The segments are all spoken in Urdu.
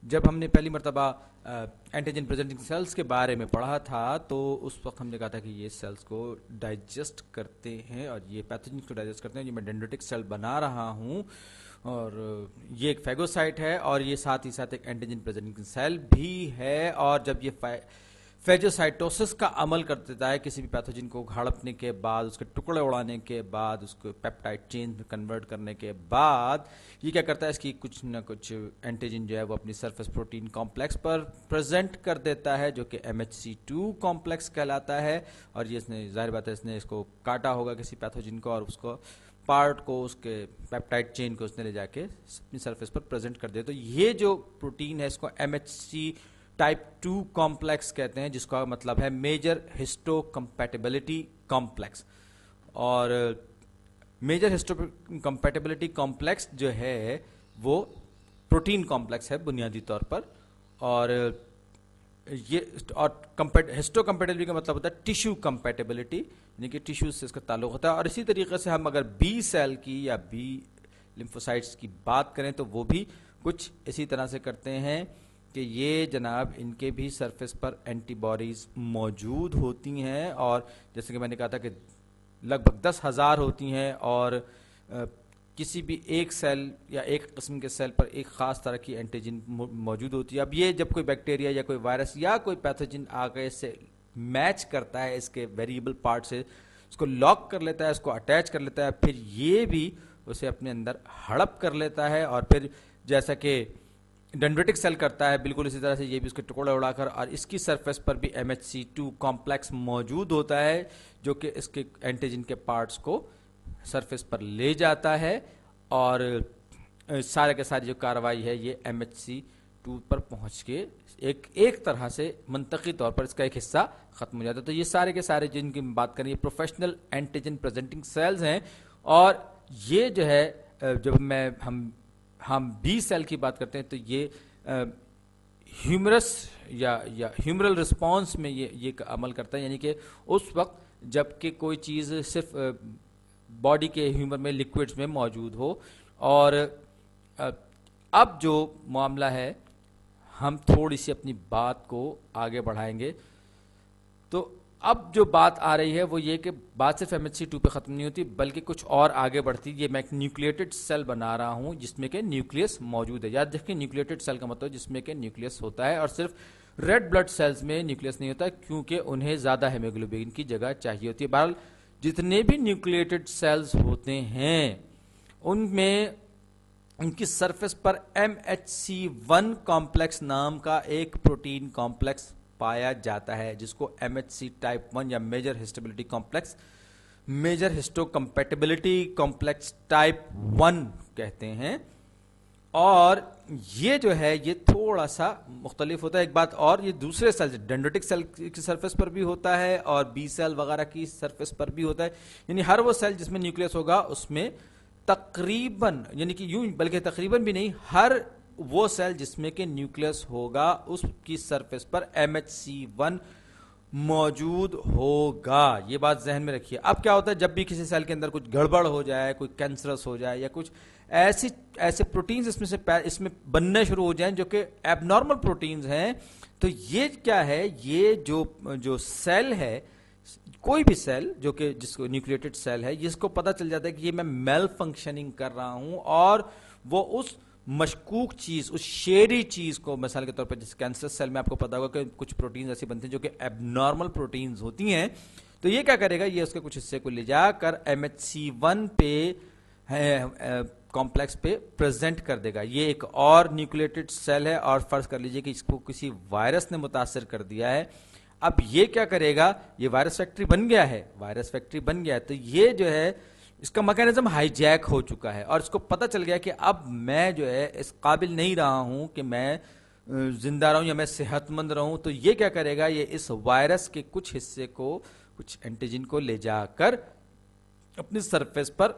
جب ہم نے پہلی مرتبہ اینٹیجن پریزنٹنگ سیلز کے بارے میں پڑھا تھا تو اس وقت ہم نے کہا تھا کہ یہ سیلز کو ڈائجسٹ کرتے ہیں اور یہ پیتھوجن کو ڈائجسٹ کرتے ہیں. یہ میں ڈینڈریٹک سیل بنا رہا ہوں اور یہ ایک فیگوسائٹ ہے اور یہ ساتھ ہی ساتھ ایک اینٹیجن پریزنٹنگ سیل بھی ہے. اور جب یہ فیجوسائٹوسس کا عمل کر دیتا ہے کسی بھی پیتھوجن کو ہڑپنے کے بعد, اس کے ٹکڑے اڑانے کے بعد, اس کو پیپٹائڈ چین میں کنورٹ کرنے کے بعد یہ کیا کرتا ہے, اس کی کچھ نہ کچھ اینٹیجن جو ہے وہ اپنی سرفیس پروٹین کمپلیکس پر پریزنٹ کر دیتا ہے جو کہ MHC2 کمپلیکس کہلاتا ہے. اور یہ اس نے ظاہر بات ہے اس نے اس کو کاٹا ہوگا کسی پیتھوجن کو اور اس کو پارٹ کو اس کے پیپٹائڈ چین کو اس نے لے جا کے اپنی سرفیس پر پریزنٹ کر دیا. تو یہ جو پروٹین ہے اس کو MHC ٹائپ 2 کمپلیکس کہتے ہیں, جس کا مطلب ہے میجر ہسٹو کمپیٹیبلٹی کمپلیکس. اور میجر ہسٹو کمپیٹیبلٹی کمپلیکس جو ہے وہ پروٹین کمپلیکس ہے بنیادی طور پر. اور یہ ہسٹو کمپیٹیبلٹی کا مطلب ہوتا ہے ٹیشو کمپیٹیبلٹی, یعنی کہ ٹیشو سے اس کا تعلق ہوتا ہے. اور اسی طریقے سے ہم اگر بی سیل کی یا بی لمفوسائٹس کی بات کریں تو وہ بھی کچھ اسی طرح سے کرتے ہیں کہ یہ جناب ان کے بھی سرفیس پر اینٹی باڈیز موجود ہوتی ہیں. اور جیسے کہ میں نے کہا تھا کہ لگ بھگ 10,000 ہوتی ہیں اور کسی بھی ایک سیل یا ایک قسم کے سیل پر ایک خاص طرح کی اینٹیجن موجود ہوتی ہے. اب یہ جب کوئی بیکٹیریا یا کوئی وائرس یا کوئی پیتھوجن آ کے اس سے میچ کرتا ہے اس کے ویریبل پارٹ سے, اس کو لاک کر لیتا ہے, اس کو اٹیچ کر لیتا ہے, پھر یہ بھی اسے اپنے اندر ہڑپ کر لیتا ہے. اور پھر جیسا کہ ڈینڈریٹک سیل کرتا ہے بالکل اسی طرح سے یہ بھی اس کے ٹکڑے اڑا کر, اور اس کی سرفیس پر بھی MHC2 کمپلیکس موجود ہوتا ہے جو کہ اس کے اینٹیجن کے پارٹس کو سرفیس پر لے جاتا ہے. اور سارے کے ساری جو کاروائی ہے یہ MHC2 پر پہنچ کے ایک طرح سے منطقی طور پر اس کا ایک حصہ ختم ہو جاتا ہے. تو یہ سارے کے سارے جن کی بات کریں یہ پروفیشنل اینٹیجن پریزنٹنگ سیلز ہیں. اور یہ جو ہے جب ہم بی سیل کی بات کرتے ہیں تو یہ ہیومرس یا ہیومرل رسپانس میں یہ عمل کرتا ہے, یعنی کہ اس وقت جب کہ کوئی چیز صرف باڈی کے ہیومر میں لکوڈز میں موجود ہو. اور اب جو معاملہ ہے ہم تھوڑی سی اپنی بات کو آگے بڑھائیں گے. تو اب جو بات آ رہی ہے وہ یہ کہ بات صرف MHC2 پہ ختم نہیں ہوتی بلکہ کچھ اور آگے بڑھتی. یہ میں ایک نیوکلیٹڈ سیل بنا رہا ہوں جس میں کہ نیوکلیس موجود ہے. یاد رکھیں نیوکلیٹڈ سیل کا مطلب جس میں کہ نیوکلیس ہوتا ہے, اور صرف ریڈ بلڈ سیلز میں نیوکلیس نہیں ہوتا کیونکہ انہیں زیادہ ہیموگلوبن کی جگہ چاہیے ہوتی ہے. بہرحال جتنے بھی نیوکلیٹڈ سیلز ہوتے ہیں ان میں ان کی سرفیس پر MHC1 کمپلیکس نام کا ایک پروٹین کمپلیکس پایا جاتا ہے جس کو MHC ٹائپ 1 یا major histocompatibility complex, major histocompatibility complex type 1 کہتے ہیں. اور یہ جو ہے یہ تھوڑا سا مختلف ہوتا ہے. ایک بات اور, یہ دوسرے سیل ڈینڈریٹک سیل کی سرفیس پر بھی ہوتا ہے اور بی سیل وغیرہ کی سرفیس پر بھی ہوتا ہے. یعنی ہر وہ سیل جس میں نیوکلیس ہوگا اس میں تقریباً, یعنی کہ یوں بلکہ تقریباً بھی نہیں, ہر وہ سیل جس میں کہ نیوکلیس ہوگا اس کی سرفیس پر MHC1 موجود ہوگا. یہ بات ذہن میں رکھیے. اب کیا ہوتا ہے جب بھی کسی سیل کے اندر کچھ گڑبڑ ہو جائے, کوئی کینسرس ہو جائے یا کچھ ایسے پروٹینز اس میں بننے شروع ہو جائیں جو کہ ایب نارمل پروٹینز ہیں, تو یہ کیا ہے, یہ جو سیل ہے کوئی بھی سیل جو کہ جس کو نیوکلیٹڈ سیل ہے جس کو پتہ چل جاتا ہے کہ یہ میں میل فنکشننگ کر رہا ہوں, اور وہ اس مشکوک چیز, اس شیری چیز کو, مثال کے طور پر جس کینسر سیل میں آپ کو پتا ہوگا کہ کچھ پروٹینز ایسی بنتی ہیں جو کہ ایب نارمل پروٹینز ہوتی ہیں, تو یہ کیا کرے گا, یہ اس کے کچھ حصے کو لے جا کر MHC1 پہ کمپلیکس پہ پریزنٹ کر دے گا. یہ ایک اور نیوکلیٹڈ سیل ہے اور فرض کر لیجئے کہ اس کو کسی وائرس نے متاثر کر دیا ہے. اب یہ کیا کرے گا, یہ وائرس فیکٹری بن گیا ہے, تو یہ جو ہے اس کا میکینزم ہائی جیک ہو چکا ہے اور اس کو پتہ چل گیا کہ اب میں جو ہے اس قابل نہیں رہا ہوں کہ میں زندہ رہوں یا میں صحت مند رہوں. تو یہ کیا کرے گا, یہ اس وائرس کے کچھ حصے کو, کچھ اینٹیجن کو لے جا کر اپنی سرفیس پر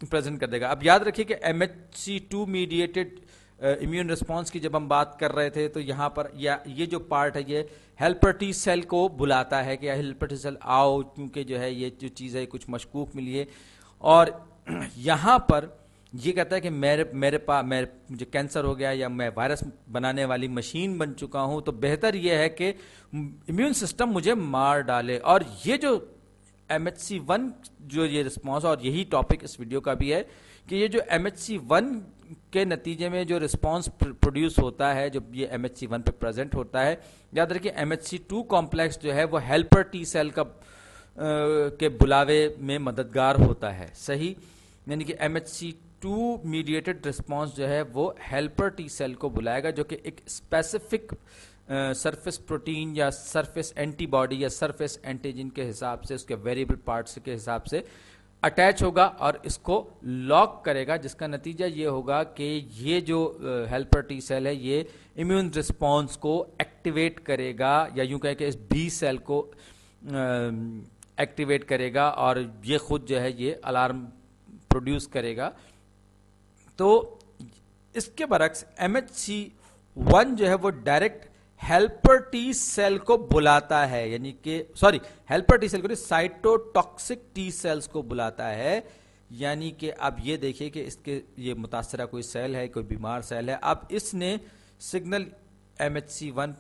پریزنٹ کر دے گا. اب یاد رکھیے کہ MHC2 میڈیٹڈ امیون ریسپانس کی جب ہم بات کر رہے تھے تو یہاں پر یہ جو پارٹ ہے یہ ہیلپر ٹی سیل کو بلاتا ہے کہ ہیلپر ٹی سیل آؤ, کیونکہ جو ہے یہ جو چیز ہے کچھ مشکوک ملی ہے. اور یہاں پر یہ کہتا ہے کہ میرے پاس مجھے کینسر ہو گیا یا میں وائرس بنانے والی مشین بن چکا ہوں، تو بہتر یہ ہے کہ امیون سسٹم مجھے مار ڈالے. اور یہ جو MHC1 جو یہ رسپانس، اور یہی ٹاپک اس ویڈیو کا بھی ہے کہ یہ جو MHC1 کے نتیجے میں جو رسپانس پروڈیوس ہوتا ہے، جب یہ MHC1 پہ پریزنٹ ہوتا ہے، یاد رکھیں MHC2 کمپلیکس جو ہے وہ ہیلپر ٹی سیل کے بلاوے میں مددگار ہوتا ہے. صحیح، یعنی کہ MHC2 میڈیٹڈ رسپانس جو ہے وہ ہیلپر ٹی سیل کو بلائے گا، جو کہ ایک اسپیسیفک سرفیس پروٹین یا سرفیس اینٹی باڈی یا سرفیس اینٹیجن کے حساب سے، اس کے ویریبل پارٹس کے حساب سے اٹیچ ہوگا اور اس کو لاک کرے گا، جس کا نتیجہ یہ ہوگا کہ یہ جو ہیلپر ٹی سیل ہے یہ امیون رسپانس کو ایکٹیویٹ کرے گا، یا یوں کہیں کہ اس بی سیل کو ایکٹیویٹ کرے گا، اور یہ خود جو ہے یہ الارم پروڈیوس کرے گا. تو اس کے برعکس MHC1 جو ہے وہ ڈائریکٹ ہیلپر ٹی سیل کو بلاتا ہے، یعنی کہ ہیلپر ٹی سیل کو سائٹوٹاکسک ٹی سیلز کو بلاتا ہے. یعنی کہ اب یہ دیکھیے کہ اس کے یہ متاثرہ کوئی سیل ہے، کوئی بیمار سیل ہے، اب اس نے سگنل MHC1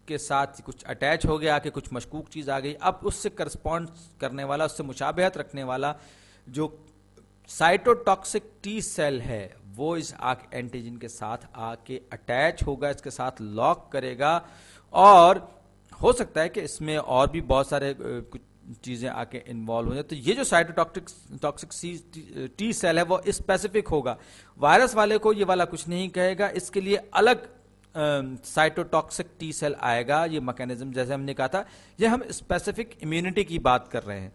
کے ساتھ کچھ اٹیچ ہو گیا کہ کچھ مشکوک چیز آ گئی، اب اس سے کرسپونڈ کرنے والا، اس سے مشابہت رکھنے والا جو سائٹوٹاکسک ٹی سیل ہے وہ اس اینٹیجن کے ساتھ آ کے اٹیچ ہوگا، اس کے ساتھ لاک کرے گا، اور ہو سکتا ہے کہ اس میں اور بھی بہت سارے کچھ چیزیں آ کے انوالو ہو جائیں. تو یہ جو سائٹوٹاکسک ٹی سیل ہے وہ اسپیسیفک ہوگا، وائرس والے کو یہ والا کچھ نہیں کہے گا، اس کے لیے الگ سائٹوٹاکسک ٹی سیل آئے گا. یہ میکینزم جیسے ہم نے کہا تھا، یہ ہم اسپیسیفک امیونٹی کی بات کر رہے ہیں.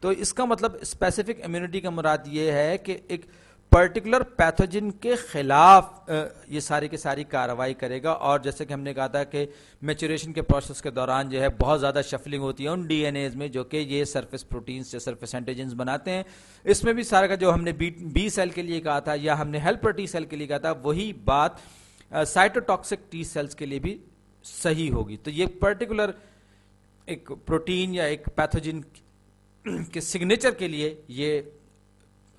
تو اس کا مطلب اسپیسیفک امیونٹی کا مراد یہ ہے کہ ایک پرٹیکولر پیتھوجن کے خلاف یہ ساری کی ساری کارروائی کرے گا. اور جیسے کہ ہم نے کہا تھا کہ میچوریشن کے پروسیس کے دوران جو ہے بہت زیادہ شفلنگ ہوتی ہے ان ڈی این ایز میں جو کہ یہ سرفیس پروٹینز یا سرفیس اینٹیجنز بناتے ہیں. اس میں بھی سارا کا جو ہم نے بی سیل کے لیے کہا تھا یا ہم نے ہیلپر ٹی سیل کے لیے کہا تھا، وہی بات سائٹوٹاکسک ٹی سیلز کے لیے بھی صحیح ہوگی. تو یہ پرٹیکولر ایک پروٹین یا ایک پیتھوجن کے سگنیچر کے لیے یہ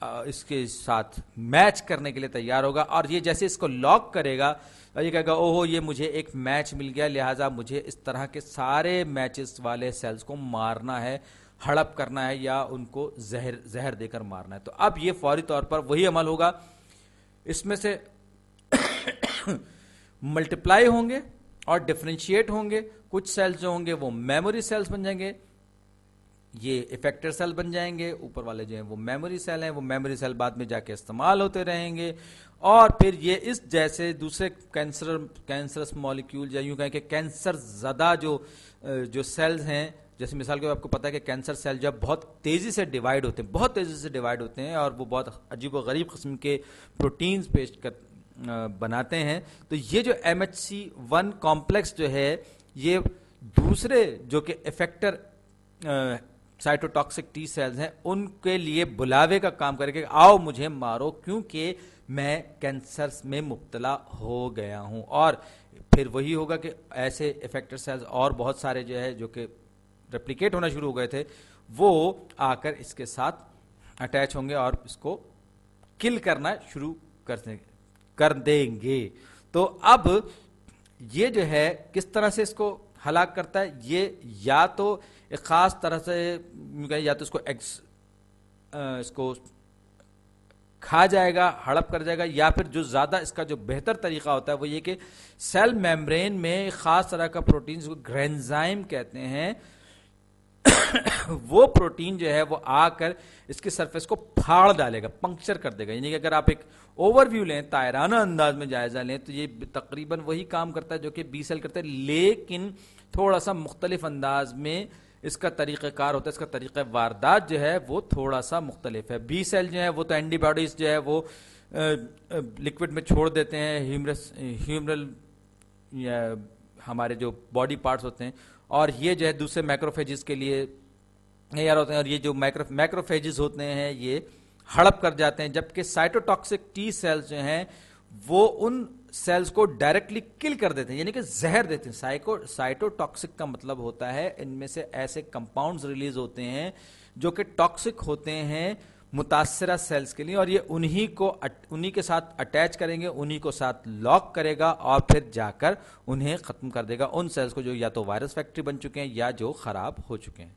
اس کے ساتھ میچ کرنے کے لیے تیار ہوگا، اور یہ جیسے اس کو لاک کرے گا یہ کہے گا اوہو یہ مجھے ایک میچ مل گیا، لہٰذا مجھے اس طرح کے سارے میچز والے سیلز کو مارنا ہے، ہڑپ کرنا ہے یا ان کو زہر دے کر مارنا ہے. تو اب یہ فوری طور پر وہی عمل ہوگا، اس میں سے ملٹیپلائی ہوں گے اور ڈفرینشیٹ ہوں گے. کچھ سیلز جو ہوں گے وہ میموری سیلز بن جائیں گے، یہ افیکٹر سیل بن جائیں گے، اوپر والے جو ہیں وہ میموری سیل ہیں، وہ میموری سیل بعد میں جا کے استعمال ہوتے رہیں گے. اور پھر یہ اس جیسے دوسرے کینسرس مولیکیول یا یوں کہیں کہ کینسر زدہ جو سیلز ہیں، جیسے مثال کے آپ کو پتا ہے کہ کینسر سیل جب بہت تیزی سے ڈیوائڈ ہوتے ہیں اور وہ بہت عجیب و غریب قسم کے پروٹینز بناتے ہیں. تو یہ جو MHC1 کمپلیکس جو ہے یہ دوسرے جو کہ افیکٹر سائٹوٹاکسک ٹی سیلز ہیں ان کے لیے بلاوے کا کام کرے کہ آؤ مجھے مارو کیونکہ میں کینسر میں مبتلا ہو گیا ہوں. اور پھر وہی ہوگا کہ ایسے افیکٹر سیلز اور بہت سارے جو ہے جو کہ ریپلیکیٹ ہونا شروع ہو گئے تھے وہ آ کر اس کے ساتھ اٹیچ ہوں گے اور اس کو کل کرنا شروع کر دیں گے. تو اب یہ جو ہے کس طرح سے اس کو ہلاک کرتا ہے، یہ یا تو ایک خاص طرح سے یا تو اس کو کھا جائے گا، ہڑپ کر جائے گا، یا پھر جو زیادہ اس کا جو بہتر طریقہ ہوتا ہے وہ یہ کہ سیل میمبرین میں خاص طرح کا پروٹین جس کو گرینزائم کہتے ہیں وہ پروٹین جو ہے وہ آ کر اس کی سرفیس کو پھاڑ ڈالے گا، پنکچر کر دے گا. یعنی کہ اگر آپ ایک اوور ویو لیں، تائرانہ انداز میں جائزہ لیں تو یہ تقریباً وہی کام کرتا ہے جو کہ بی سیل کرتا ہے، لیکن تھوڑا سا مختلف انداز میں اس کا طریقہ کار ہوتا ہے، اس کا طریقہ واردات جو ہے وہ تھوڑا سا مختلف ہے. بی سیل جو ہے وہ تو اینٹی باڈیز جو ہے وہ لکوڈ میں چھوڑ دیتے ہیں، ہیومرل یا ہمارے جو باڈی پارٹس ہوتے ہیں، اور یہ جو ہے دوسرے مائکروفیجز کے لیے تیار ہوتے ہیں، اور یہ جو مائکروفیجز ہوتے ہیں یہ ہڑپ کر جاتے ہیں. جبکہ سائٹوٹاکسک ٹی سیلز جو ہیں وہ ان سیلز کو ڈائریکٹلی کل کر دیتے ہیں، یعنی کہ زہر دیتے ہیں. سائٹوٹاکسک کا مطلب ہوتا ہے ان میں سے ایسے کمپاؤنڈز ریلیز ہوتے ہیں جو کہ ٹاکسک ہوتے ہیں متاثرہ سیلز کے لیے، اور یہ انہی کے ساتھ اٹیچ کریں گے، انہی کو ساتھ لاک کرے گا اور پھر جا کر انہیں ختم کر دے گا، ان سیلز کو جو یا تو وائرس فیکٹری بن چکے ہیں یا جو خراب ہو چکے ہیں۔